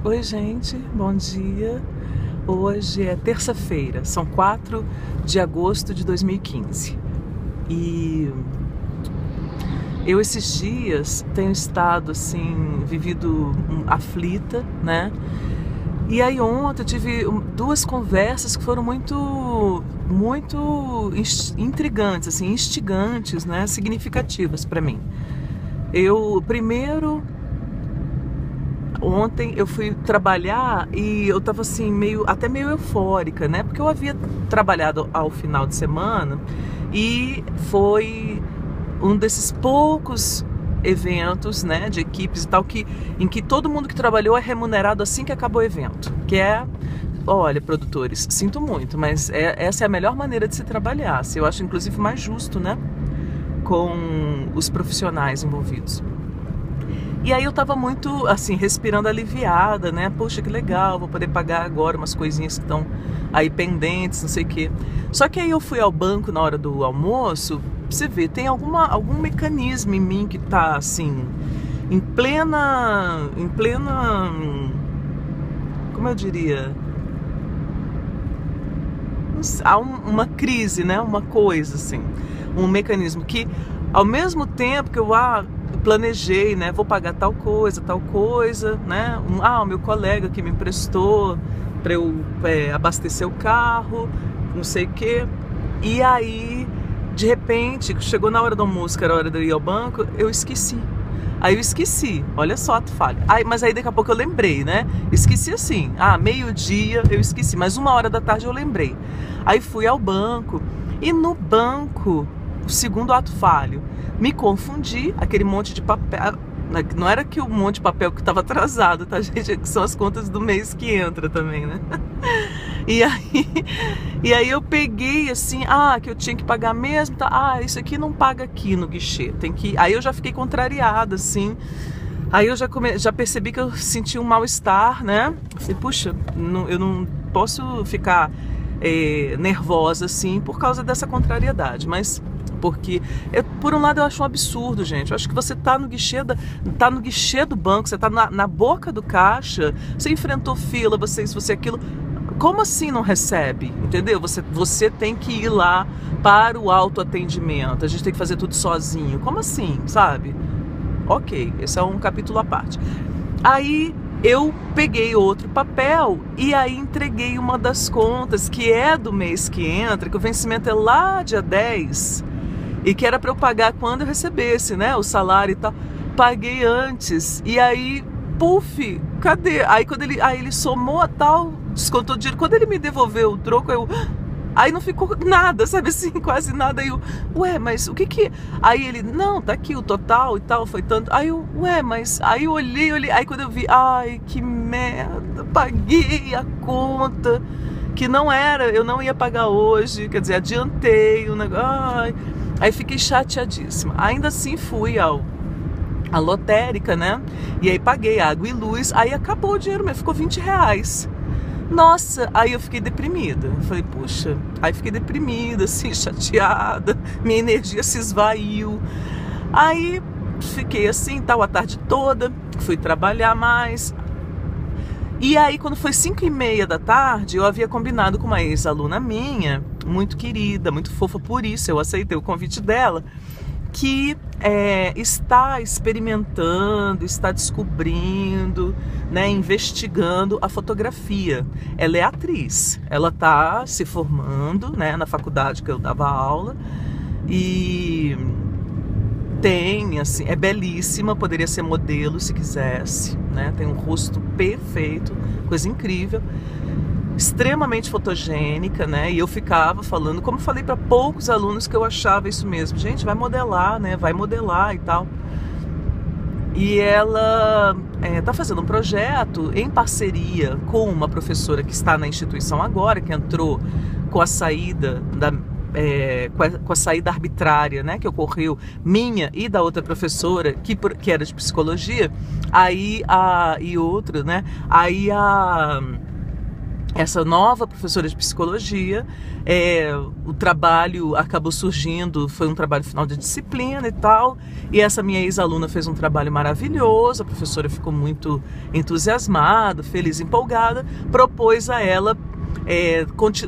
Oi, gente, bom dia. Hoje é terça-feira, são 4 de agosto de 2015. E eu esses dias tenho estado assim, vivido aflita, né? E aí ontem eu tive duas conversas que foram muito intrigantes, assim, instigantes, né? Significativas para mim. Ontem eu fui trabalhar e eu tava assim, até meio eufórica, né? Porque eu havia trabalhado ao final de semana e foi um desses poucos eventos, né, de equipes e tal, em que todo mundo que trabalhou é remunerado assim que acabou o evento. Que é, olha, produtores, sinto muito, mas essa é a melhor maneira de se trabalhar. Eu acho, inclusive, mais justo, né, com os profissionais envolvidos. E aí eu tava muito, assim, respirando aliviada, né? Poxa, que legal, vou poder pagar agora umas coisinhas que estão aí pendentes, não sei o quê. Só que aí eu fui ao banco na hora do almoço, você vê, tem algum mecanismo em mim que tá, assim, em plena, como eu diria? Há uma crise, né? Uma coisa, assim, um mecanismo que, ao mesmo tempo que eu planejei, né, vou pagar tal coisa, né, o meu colega que me emprestou para eu abastecer o carro, não sei o quê, e aí, de repente, chegou na hora do almoço, que era a hora de eu ir ao banco, eu esqueci. Aí eu esqueci, olha só a falha. Mas aí daqui a pouco eu lembrei, né, esqueci assim, meio-dia eu esqueci, mas 1h da tarde eu lembrei. Aí fui ao banco, e no banco, o segundo ato falho, me confundi, aquele monte de papel, não era que o monte de papel que estava atrasado, tá, gente? Que são as contas do mês que entra também, né? E aí eu peguei assim, que eu tinha que pagar mesmo, tá? Isso aqui não paga aqui no guichê, tem que... Aí eu já fiquei contrariada, assim, aí eu já percebi que eu senti um mal-estar, né? Falei, puxa, eu não posso ficar nervosa, assim, por causa dessa contrariedade, mas... Porque, por um lado, eu acho um absurdo, gente. Eu acho que você tá no guichê do banco, você tá na boca do caixa, você enfrentou fila, você aquilo. Como assim não recebe? Entendeu? Você tem que ir lá para o autoatendimento. A gente tem que fazer tudo sozinho. Como assim, sabe? Ok, esse é um capítulo à parte. Aí eu peguei outro papel e aí entreguei uma das contas, que é do mês que entra, que o vencimento é lá dia 10. E que era para eu pagar quando eu recebesse, né, o salário e tal. Paguei antes. E aí, puf, cadê? Aí quando ele somou a tal, descontou o dinheiro. Quando ele me devolveu o troco, aí não ficou nada, sabe assim, quase nada. Aí eu, mas o que? Aí ele, não, tá aqui o total e tal, foi tanto. Aí eu, mas... Aí eu olhei. Aí quando eu vi, que merda, paguei a conta, que não era, eu não ia pagar hoje, quer dizer, adiantei o negócio. Aí fiquei chateadíssima. Ainda assim fui à lotérica, né? E aí paguei água e luz. Aí acabou o dinheiro mesmo, ficou R$20. Nossa, aí eu fiquei deprimida. Falei, puxa, aí fiquei deprimida, assim, chateada. Minha energia se esvaiu. Aí fiquei assim, tal, a tarde toda. Fui trabalhar mais. E aí, quando foi 5h30 da tarde, eu havia combinado com uma ex-aluna minha, muito querida, muito fofa, por isso eu aceitei o convite dela, que está experimentando, está descobrindo, né, investigando a fotografia. Ela é atriz, ela está se formando, né, na faculdade que eu dava aula, e tem, assim, é belíssima, poderia ser modelo se quisesse, né? Tem um rosto perfeito, coisa incrível, extremamente fotogênica, né? E eu ficava falando, como falei para poucos alunos, que eu achava isso mesmo, gente, vai modelar, né? Vai modelar e tal. E ela tá fazendo um projeto em parceria com uma professora que está na instituição agora, que entrou com a saída com a saída arbitrária, né, que ocorreu, minha e da outra professora, que era de psicologia, aí e outra, né, aí essa nova professora de psicologia, o trabalho acabou surgindo, foi um trabalho final de disciplina e tal, e essa minha ex-aluna fez um trabalho maravilhoso, a professora ficou muito entusiasmada, feliz, empolgada, propôs a ela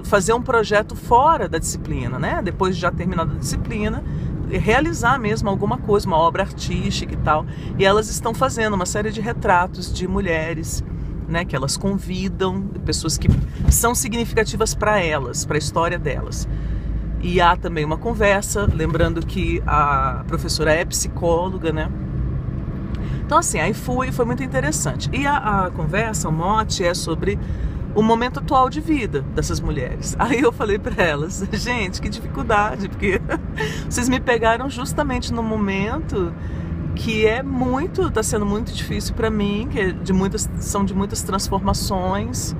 fazer um projeto fora da disciplina, né? Depois de já terminada a disciplina, realizar mesmo alguma coisa, uma obra artística e tal, e elas estão fazendo uma série de retratos de mulheres, né, que elas convidam, pessoas que são significativas para elas, para a história delas. E há também uma conversa, lembrando que a professora é psicóloga, né? Então assim, aí foi muito interessante. E a conversa, o mote é sobre o momento atual de vida dessas mulheres. Aí eu falei para elas, gente, que dificuldade, porque vocês me pegaram justamente no momento que está sendo muito difícil para mim, que são de muitas transformações,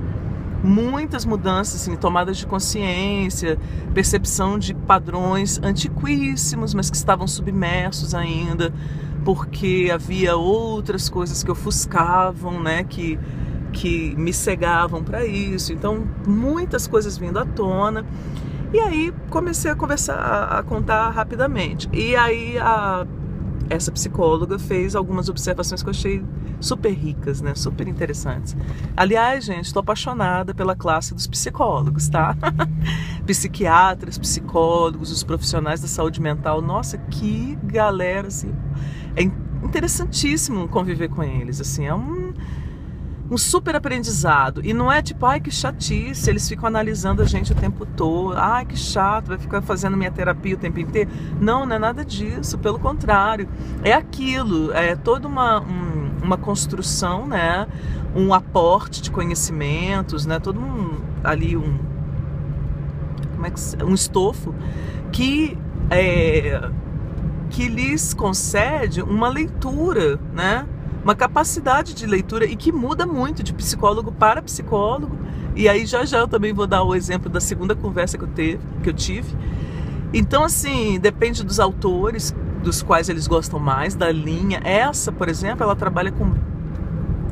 muitas mudanças, assim, tomadas de consciência, percepção de padrões antiquíssimos, mas que estavam submersos ainda, porque havia outras coisas que ofuscavam, né, que me cegavam para isso. Então, muitas coisas vindo à tona. E aí comecei a conversar, a contar rapidamente. E aí essa psicóloga fez algumas observações que eu achei super ricas, né? Super interessantes. Aliás, gente, estou apaixonada pela classe dos psicólogos, tá? Psiquiatras, psicólogos, os profissionais da saúde mental. Nossa, que galera, assim. É interessantíssimo conviver com eles, assim. É um super aprendizado. E não é tipo, ai, que chatice, eles ficam analisando a gente o tempo todo, ai, que chato, vai ficar fazendo minha terapia o tempo inteiro. Não é nada disso, pelo contrário. É aquilo, é toda uma construção, né? Um aporte de conhecimentos, né? Todo um estofo que lhes concede uma leitura, né? Uma capacidade de leitura e que muda muito de psicólogo para psicólogo. E aí já eu também vou dar o exemplo da segunda conversa que eu tive. Então, assim, depende dos autores dos quais eles gostam mais, da linha. Essa, por exemplo, ela trabalha com...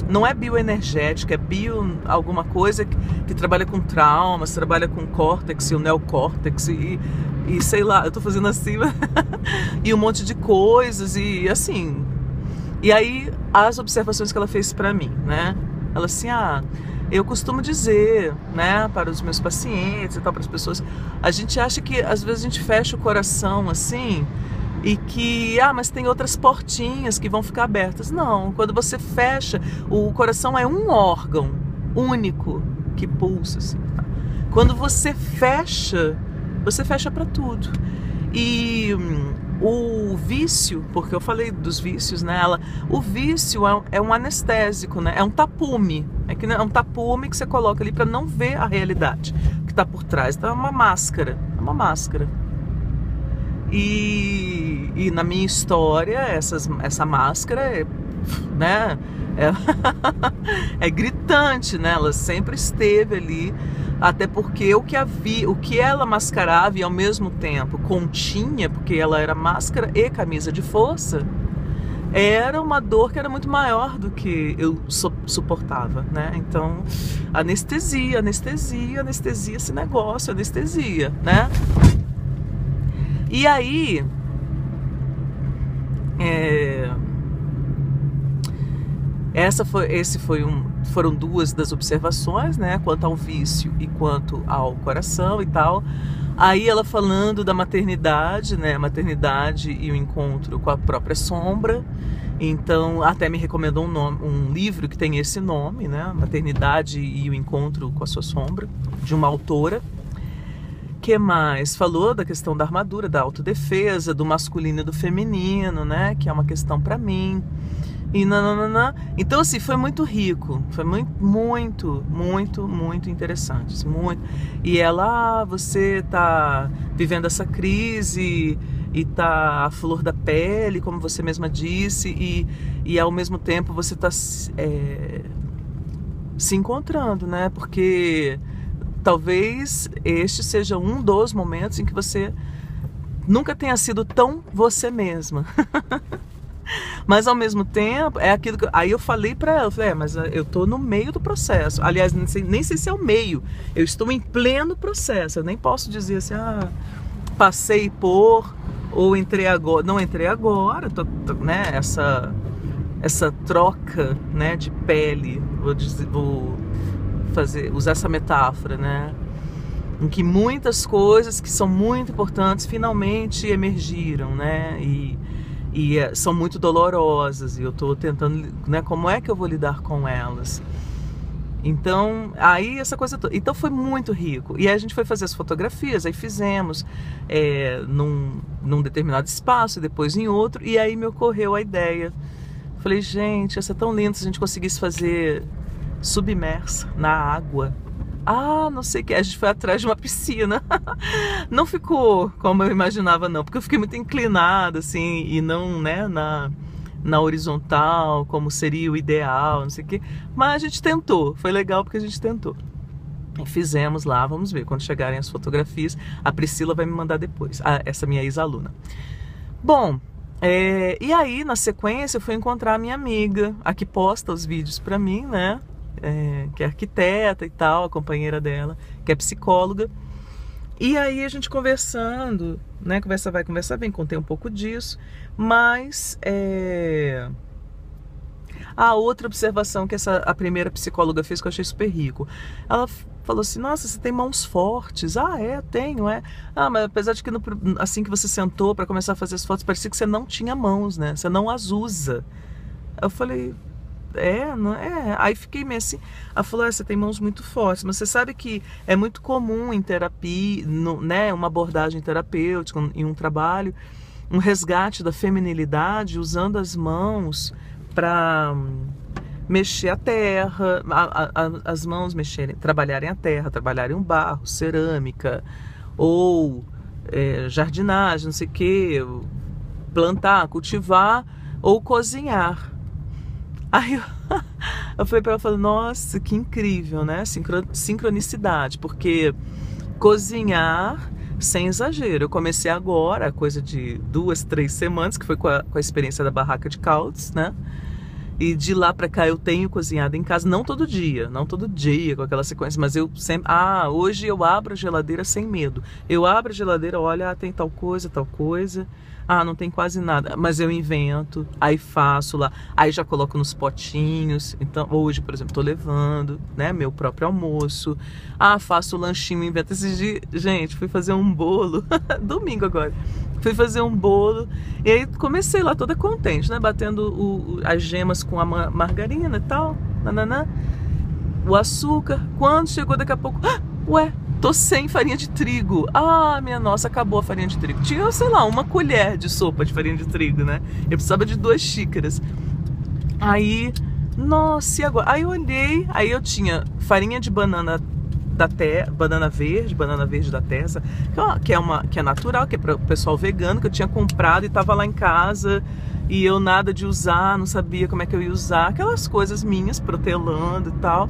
Não é bioenergética, é alguma coisa que trabalha com traumas, trabalha com córtex e o neocórtex e sei lá, eu tô fazendo assim, e um monte de coisas e assim... E aí, as observações que ela fez para mim, né? Ela assim, eu costumo dizer, né, para os meus pacientes e tal, para as pessoas, a gente acha que às vezes a gente fecha o coração assim e que, mas tem outras portinhas que vão ficar abertas. Não, quando você fecha, o coração é um órgão único que pulsa, assim, tá? Quando você fecha para tudo. E o vício, porque eu falei dos vícios, né? O vício é um anestésico, né? É um tapume. É um tapume que você coloca ali para não ver a realidade que está por trás. Então é uma máscara. É uma máscara. E na minha história, essa máscara né? É gritante, né? Ela sempre esteve ali. Até porque o que ela mascarava e ao mesmo tempo continha, porque ela era máscara e camisa de força, era uma dor que era muito maior do que eu suportava, né? Então, anestesia esse negócio, anestesia, né? E aí, foram duas das observações, né, quanto ao vício e quanto ao coração e tal. Aí ela falando da maternidade, né, maternidade e o encontro com a própria sombra. Então até me recomendou um livro que tem esse nome, né, Maternidade e o Encontro com a Sua Sombra, de uma autora. Que mais? Falou da questão da armadura, da autodefesa, do masculino e do feminino, né, que é uma questão para mim. E Então assim, foi muito rico, foi muito interessante, assim, muito. E ela, você tá vivendo essa crise e tá à flor da pele, como você mesma disse, e ao mesmo tempo você tá se encontrando, né? Porque talvez este seja um dos momentos em que você nunca tenha sido tão você mesma. Mas ao mesmo tempo, é aquilo que... Aí eu falei pra ela, falei, mas eu tô no meio do processo. Aliás, nem sei se é o meio. Eu estou em pleno processo. Eu nem posso dizer assim, passei por, ou entrei agora. Não entrei agora, né? Essa troca, né, de pele, vou usar essa metáfora, né? Em que muitas coisas que são muito importantes finalmente emergiram, né? E são muito dolorosas, e eu estou tentando, né, como é que eu vou lidar com elas? Então, aí essa coisa toda. Então foi muito rico. E aí a gente foi fazer as fotografias, aí fizemos num determinado espaço, e depois em outro, e aí me ocorreu a ideia. Falei, gente, ia ser tão lindo se a gente conseguisse fazer submersa na água. Não sei o que, a gente foi atrás de uma piscina. Não ficou como eu imaginava, não, porque eu fiquei muito inclinada, assim, e não, né, na horizontal, como seria o ideal, não sei o que. Mas a gente tentou, foi legal porque a gente tentou. E fizemos lá, vamos ver, quando chegarem as fotografias, a Priscila vai me mandar depois, essa minha ex-aluna. Bom, e aí, na sequência, eu fui encontrar a minha amiga, a que posta os vídeos pra mim, né? Que é arquiteta e tal, a companheira dela, que é psicóloga. E aí a gente conversando, né? Conversa vai, conversa vem, contei um pouco disso. Mas a outra observação que a primeira psicóloga fez, que eu achei super rico. Ela falou assim, nossa, você tem mãos fortes. Tenho, mas apesar de que assim que você sentou para começar a fazer as fotos, parecia que você não tinha mãos, né? Você não as usa. Eu falei... não é. Aí fiquei meio assim. Ela falou, você tem mãos muito fortes, mas você sabe que é muito comum em terapia, né, uma abordagem terapêutica, em um trabalho, um resgate da feminilidade usando as mãos para mexer a terra, as mãos trabalharem a terra, trabalharem o barro, cerâmica, ou jardinagem, não sei o que, plantar, cultivar ou cozinhar. Aí eu falei pra ela, nossa, que incrível, né? Sincronicidade, porque cozinhar, sem exagero, eu comecei agora, coisa de 2, 3 semanas, que foi com a experiência da barraca de Caldas, né? E de lá pra cá eu tenho cozinhado em casa, não todo dia com aquela sequência, mas eu sempre, hoje eu abro a geladeira sem medo. Eu abro a geladeira, olha, tem tal coisa, não tem quase nada, mas eu invento, aí faço lá, aí já coloco nos potinhos. Então hoje, por exemplo, tô levando, né, meu próprio almoço. Faço o lanchinho, invento esses dias, gente, fui fazer um bolo, domingo agora. Fui fazer um bolo e aí comecei lá toda contente, né? Batendo as gemas com a margarina e tal, o açúcar. Quando chegou daqui a pouco, tô sem farinha de trigo. Minha nossa, acabou a farinha de trigo. Tinha, sei lá, 1 colher de sopa de farinha de trigo, né? Eu precisava de 2 xícaras. Aí, nossa, e agora? Aí eu olhei, aí eu tinha farinha de banana da terra, banana verde da terra, que é natural, que é para o pessoal vegano, que eu tinha comprado e estava lá em casa, e eu nada de usar, não sabia como é que eu ia usar, aquelas coisas minhas, protelando e tal.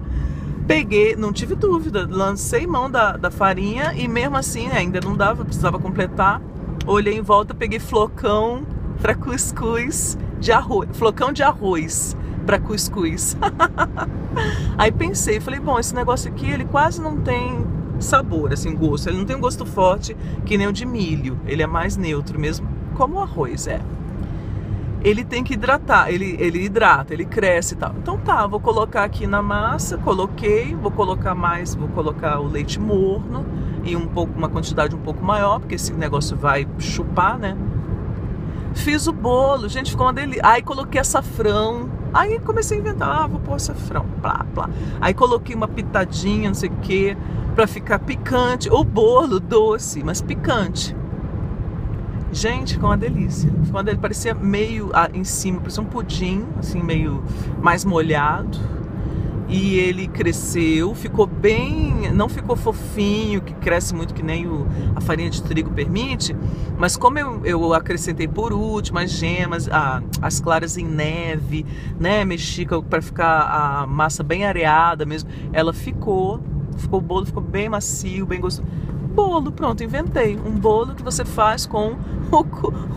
Peguei, não tive dúvida, lancei mão da farinha, e mesmo assim, né, ainda não dava, precisava completar. Olhei em volta, peguei flocão para cuscuz de arroz, flocão de arroz para cuscuz. Aí pensei, falei, bom, esse negócio aqui, ele quase não tem sabor, assim, gosto. Ele não tem um gosto forte que nem o de milho. Ele é mais neutro mesmo, como o arroz é. Ele tem que hidratar, ele hidrata, ele cresce e tal. Então tá, vou colocar aqui na massa, coloquei, vou colocar o leite morno e uma quantidade um pouco maior, porque esse negócio vai chupar, né? Fiz o bolo, gente, ficou uma delícia. Aí coloquei açafrão. Aí comecei a inventar, vou pôr açafrão, plá. Aí coloquei uma pitadinha, não sei o que, pra ficar picante. O bolo doce, mas picante. Gente, ficou uma delícia. Parecia meio em cima, parecia um pudim, assim, meio mais molhado. E ele cresceu, ficou bem, não ficou fofinho, que cresce muito que nem a farinha de trigo permite, mas como eu acrescentei por último as gemas, as claras em neve, né, mexi para ficar a massa bem areada mesmo, ela o bolo ficou bem macio, bem gostoso. bolo, pronto, inventei. Um bolo que você faz com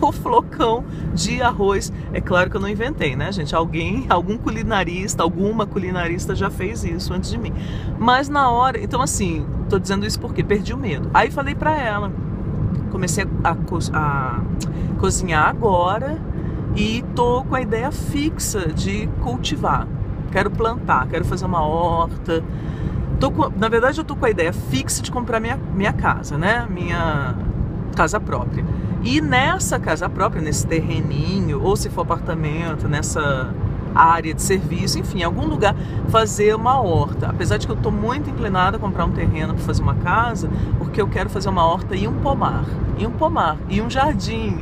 o flocão de arroz. É claro que eu não inventei, né, gente? Algum culinarista, alguma culinarista já fez isso antes de mim. Mas na hora, então assim, tô dizendo isso porque perdi o medo. Aí falei pra ela, comecei a cozinhar agora e tô com a ideia fixa de cultivar. Quero plantar, quero fazer uma horta. Na verdade, eu tô com a ideia fixa de comprar minha casa, né? Minha casa própria. E nessa casa própria, nesse terreninho, ou se for apartamento, nessa área de serviço, enfim, em algum lugar, fazer uma horta. Apesar de que eu tô muito inclinada a comprar um terreno para fazer uma casa, porque eu quero fazer uma horta e um pomar, e um jardim.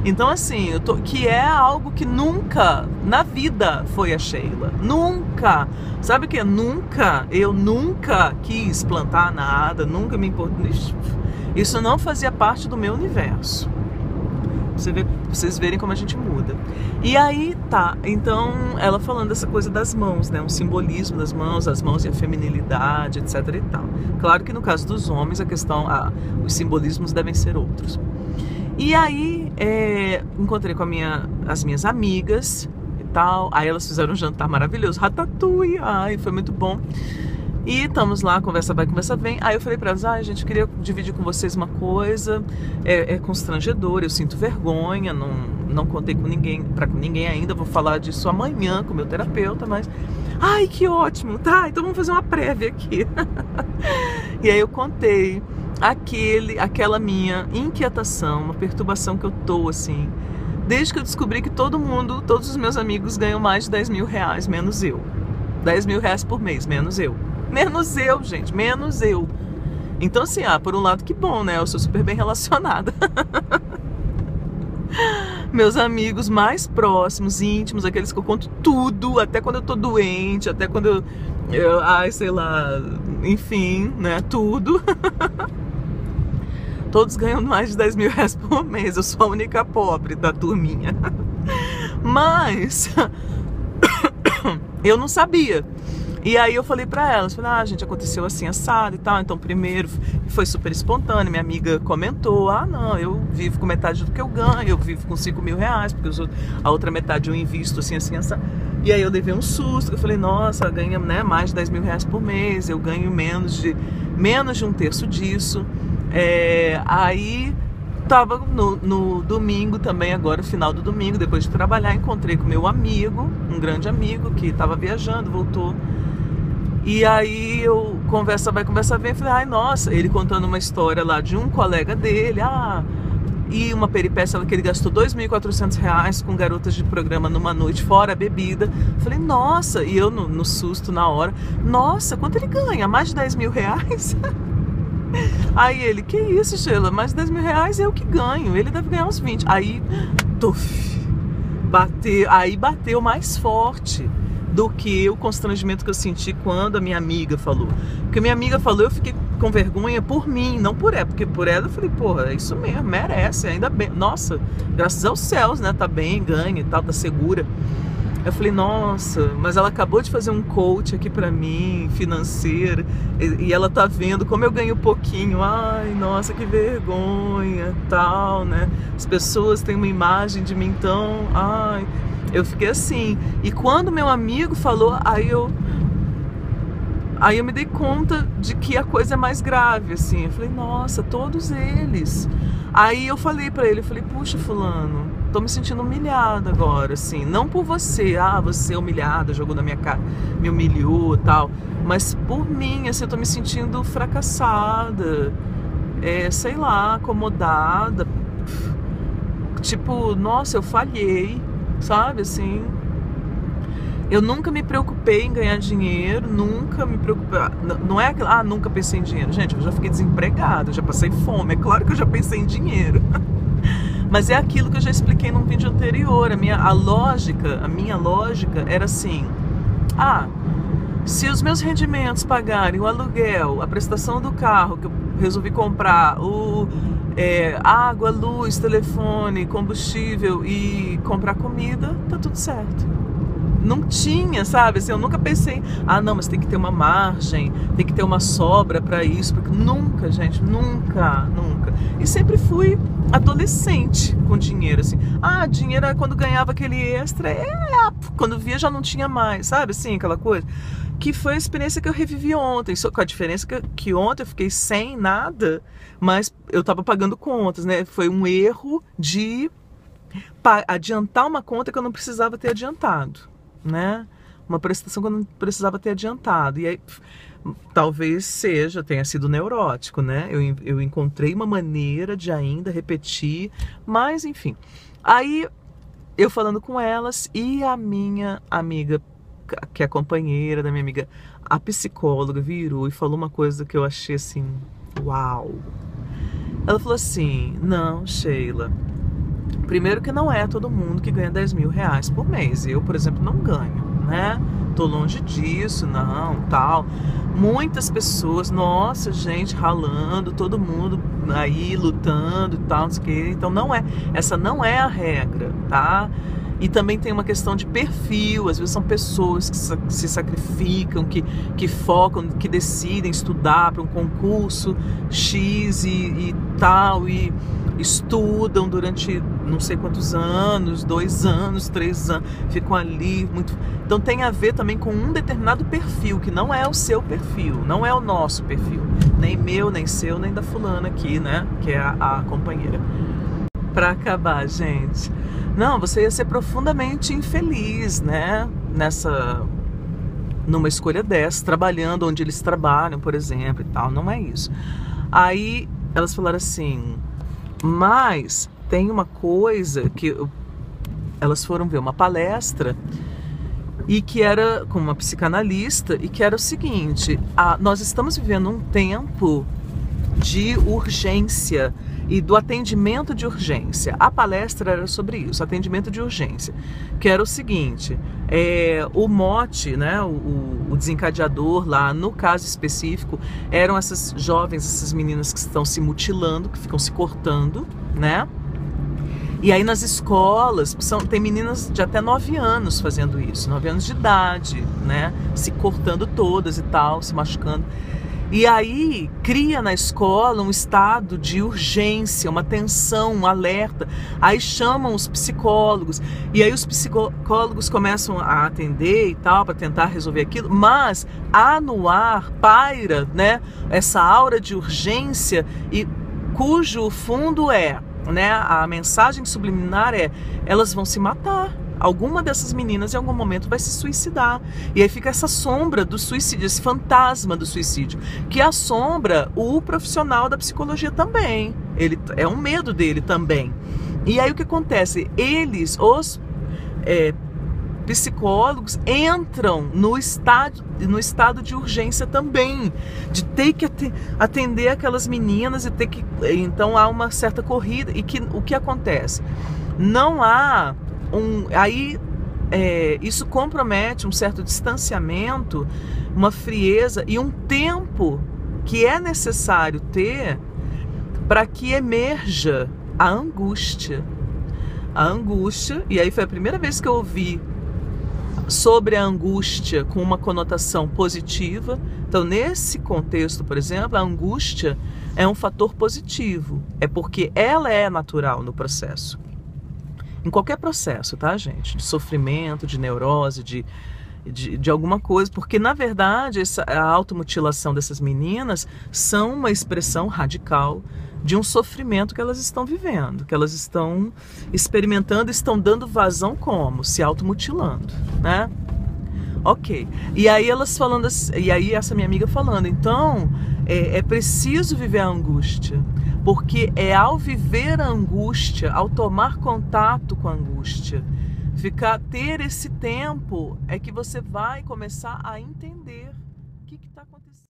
Então, assim, que é algo que nunca na vida foi a Sheila. Nunca. Sabe o que é nunca? Eu nunca quis plantar nada, nunca me importou. Isso não fazia parte do meu universo. Vocês verem como a gente muda. E aí, tá. Então, ela falando dessa coisa das mãos, né? Um simbolismo das mãos, as mãos e a feminilidade, etc e tal. Claro que no caso dos homens, os simbolismos devem ser outros. E aí, encontrei com as minhas amigas e tal. Aí elas fizeram um jantar maravilhoso, ratatouille. Ai, foi muito bom. E estamos lá, conversa vai, conversa vem. Aí eu falei pra elas, gente, queria dividir com vocês uma coisa. É constrangedor, eu sinto vergonha, não contei com ninguém ainda. Vou falar disso amanhã com o meu terapeuta, mas... Ai, que ótimo, tá? Então vamos fazer uma prévia aqui. E aí eu contei aquela minha inquietação, uma perturbação que eu tô, assim, desde que eu descobri que todos os meus amigos ganham mais de 10 mil reais, menos eu. 10 mil reais por mês, menos eu. Menos eu, gente, menos eu. Então, assim, por um lado, que bom, né? Eu sou super bem relacionada. Meus amigos mais próximos, íntimos, aqueles que eu conto tudo, até quando eu tô doente, até quando sei lá, enfim, né? Tudo. Todos ganham mais de 10 mil reais por mês. Eu sou a única pobre da turminha. Mas eu não sabia. E aí eu falei pra elas, gente, aconteceu assim, assado e tal. Então primeiro foi super espontâneo. Minha amiga comentou, não, eu vivo com metade do que eu ganho. Eu vivo com 5 mil reais, porque a outra metade eu invisto assim, assado. E aí eu levei um susto. Eu falei, nossa, ganha, né, mais de 10 mil reais por mês. Eu ganho menos de um terço disso. Aí tava no domingo também, agora final do domingo, depois de trabalhar, encontrei com meu amigo, um grande amigo que tava viajando, voltou. E aí conversa vai, conversa vem, falei, nossa, ele contando uma história lá de um colega dele, e uma peripécia que ele gastou 2.400 reais com garotas de programa numa noite, fora a bebida. Falei, nossa, e eu no susto na hora, nossa, quanto ele ganha? Mais de 10 mil reais? Aí ele, que isso, Sheila, mais de 10 mil reais é o que ganho, ele deve ganhar uns 20. Aí, bateu mais forte do que o constrangimento que eu senti quando a minha amiga falou. Porque minha amiga falou, eu fiquei com vergonha por mim, não por ela, porque por ela eu falei, porra, é isso mesmo, merece, ainda bem, nossa, graças aos céus, né, tá bem, ganha e tal, tá segura. Eu falei, nossa, mas ela acabou de fazer um coach aqui pra mim, financeiro, e ela tá vendo como eu ganho pouquinho. Ai, nossa, que vergonha, tal, né? As pessoas têm uma imagem de mim tão... Ai, eu fiquei assim. E quando meu amigo falou, aí eu me dei conta de que a coisa é mais grave, assim. Eu falei, nossa, todos eles. Aí eu falei pra ele, puxa, fulano, tô me sentindo humilhada agora, assim. Não por você, você é humilhada, jogou na minha cara, me humilhou e tal. Mas por mim, assim, eu tô me sentindo fracassada, sei lá, acomodada. Tipo, nossa, eu falhei, sabe, assim. Eu nunca me preocupei em ganhar dinheiro, nunca me preocupei. Não é que, nunca pensei em dinheiro. Gente, eu já fiquei desempregada, já passei fome. É claro que eu já pensei em dinheiro. Mas é aquilo que eu já expliquei num vídeo anterior. A minha lógica era assim: se os meus rendimentos pagarem o aluguel, a prestação do carro que eu resolvi comprar, água, luz, telefone, combustível e comprar comida, tá tudo certo. não tinha, sabe? Assim, eu nunca pensei, ah, não, mas tem que ter uma margem, tem que ter uma sobra para isso, porque nunca, gente, nunca. E sempre fui adolescente com dinheiro, assim. Ah, dinheiro era quando ganhava aquele extra, quando via já não tinha mais, sabe? Assim, aquela coisa. Que foi a experiência que eu revivi ontem, só com a diferença que ontem eu fiquei sem nada, mas eu tava pagando contas, né? Foi um erro de adiantar uma conta que eu não precisava ter adiantado, né? Uma prestação que eu não precisava ter adiantado. E aí, talvez tenha sido neurótico, né? Eu encontrei uma maneira de ainda repetir, mas enfim. Aí, eu falando com elas e a minha amiga, que é a companheira da minha amiga, a psicóloga, virou e falou uma coisa que eu achei assim, uau! Ela falou assim, não, Sheila, primeiro que não é todo mundo que ganha 10 mil reais por mês. Eu, por exemplo, não ganho, né? Tô longe disso, não, tal. Muitas pessoas, nossa, gente, ralando, todo mundo aí lutando e tal, não sei o quê. Então essa não é a regra, tá? E também tem uma questão de perfil. Às vezes são pessoas que se sacrificam, que focam, que decidem estudar para um concurso X e tal, e estudam durante não sei quantos anos, 2 anos, 3 anos, ficam ali muito. Então tem a ver também com um determinado perfil, que não é o seu perfil, não é o nosso perfil, nem meu, nem seu, nem da fulana aqui, né, que é a companheira. Pra acabar, gente, não, você ia ser profundamente infeliz, né, numa escolha dessa, trabalhando onde eles trabalham, por exemplo, e tal, não é isso. Aí elas falaram assim, mas tem uma coisa que elas foram ver uma palestra e que era com uma psicanalista, e que era o seguinte, nós estamos vivendo um tempo de urgência e do atendimento de urgência. A palestra era sobre isso, atendimento de urgência, que era o seguinte, o mote, né, o desencadeador lá, no caso específico, eram essas jovens, essas meninas que estão se mutilando, que ficam se cortando, né? E aí nas escolas, tem meninas de até 9 anos fazendo isso, 9 anos de idade, né? Se cortando todas e tal, se machucando. E aí cria na escola um estado de urgência, uma tensão, um alerta. Aí chamam os psicólogos, e aí os psicólogos começam a atender e tal, para tentar resolver aquilo, mas no ar paira, né, essa aura de urgência, e cujo fundo né, a mensagem subliminar elas vão se matar. Alguma dessas meninas em algum momento vai se suicidar. E aí fica essa sombra do suicídio, esse fantasma do suicídio, que assombra o profissional da psicologia também. Ele é um medo dele também. E aí o que acontece? Eles, os psicólogos, entram no estado de urgência também, de ter que atender aquelas meninas e ter que... Então há uma certa corrida. E o que acontece? Não há isso compromete um certo distanciamento, uma frieza e um tempo que é necessário ter para que emerja a angústia. A angústia, e aí foi a primeira vez que eu ouvi sobre a angústia com uma conotação positiva. Então, nesse contexto, por exemplo, a angústia é um fator positivo, é porque ela é natural no processo. Em qualquer processo, tá, gente? De sofrimento, de neurose, de alguma coisa. Porque, na verdade, a automutilação dessas meninas são uma expressão radical de um sofrimento que elas estão vivendo, que elas estão experimentando, estão dando vazão como? Se automutilando, né? Ok. E aí elas falando assim, e aí essa minha amiga falando, então é preciso viver a angústia, porque é ao viver a angústia, ao tomar contato com a angústia, ter esse tempo, é que você vai começar a entender o que está acontecendo.